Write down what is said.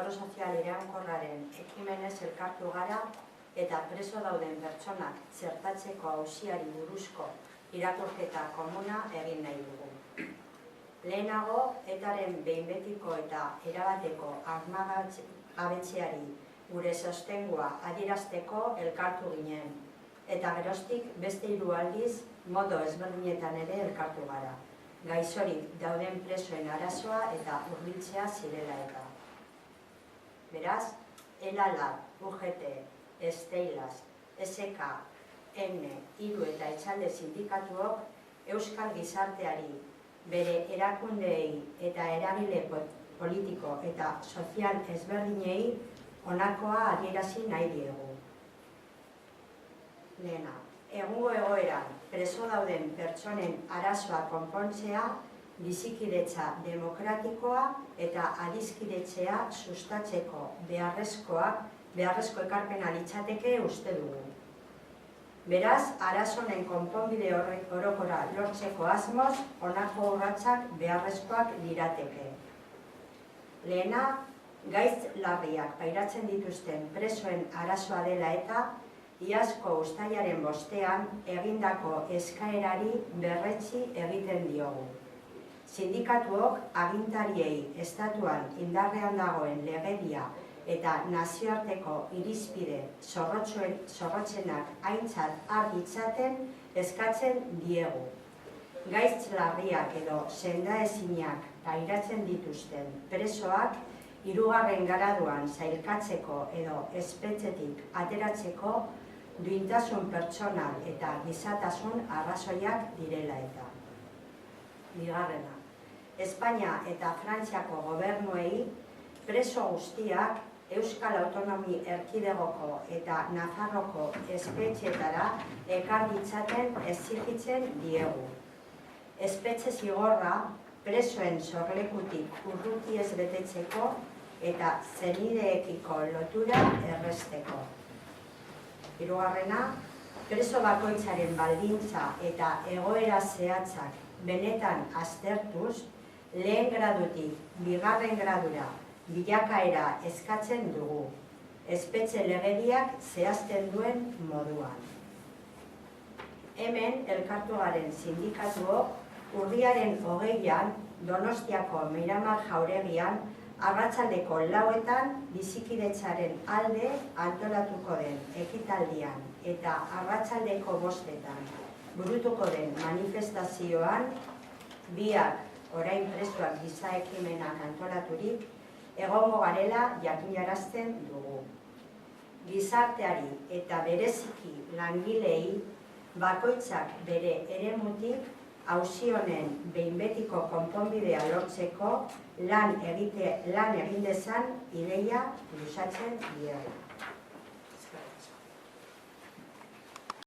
zentro sozial iraunkorraren ekimenez elkartu gara eta preso dauden pertsonak txertatzeko auziari buruzko irakurketa komuna egin nahi dugu. Lehenago, ETAren behin betiko eta erabateko armagabetzeari gure sostengua adierazteko elkartu ginen, eta geroztik beste 3 aldiz modo ezberdinetan ere elkartu gara. Gaixorik dauden presoen arazoa eta hurbiltzea zirela eta. Beraz, ELALAB, UGT, Steilas, SK, ENE, Hiru eta Etxalde sindikatuok euskal gizarteari, bere erakundeei eta eragile politiko eta sozial ezberdinei honakoa adierazi nahi diegu. Lehena, egungo egoeran preso dauden pertsonen arazoa konpontzea, bizikidetza demokratikoa eta adiskidetzea sustatzeko beharrezko ekarpena litzateke uste dugu. Beraz, arazonen konponbide orokora lortzeko asmoz, honako urratsak beharrezkoak lirateke. Lehena, gaitz larriak pairatzen dituzten presoen arazoa dela eta iazko uztailaren 5ean egindako eskaerari berretsi egiten diogu. Sindikatuok agintariei estatuan indarrean dagoen legedia eta nazioarteko irizpide zorrotzenak aintzat har ditzaten eskatzen diegu. Gaitz larriak edo sendaezinak pairatzen dituzten presoak 3. graduan sailkatzeko edo espetxetik ateratzeko duintasun pertsonal eta gizatasun arrazoiak direla eta. Bigarrena, Espainia eta Frantziako gobernuei preso guztiak Euskal Autonomi Erkidegoko eta Nafarroko espetxeetara ekar ditzaten exigitzen diegu. Espetxe zigorra presoen sorlekutik urruti ez betetzeko eta senideekiko lotura erresteko. Hirugarrena, preso bakoitzaren baldintza eta egoera zehatzak benetan aztertuz, lehen gradutik 2. gradura bilakaera eskatzen dugu, espetxe legediak zehazten duen moduan. Hemen elkartu garen sindikatuok urriaren 20an Donostiako Miramar jauregian arratsaldeko 4etan bizikidetzaren alde antolatuko den ekitaldian eta arratsaldeko 5etan burutuko den manifestazioan biak orain presoak giza ekimenak antolaturik egongo garela jakinarazten dugu. Gizarteari eta bereziki langilei bakoitzak bere eremutik auzi honen behin betiko konponbidea lortzeko lan egin dezan ideia luzatzen diegu.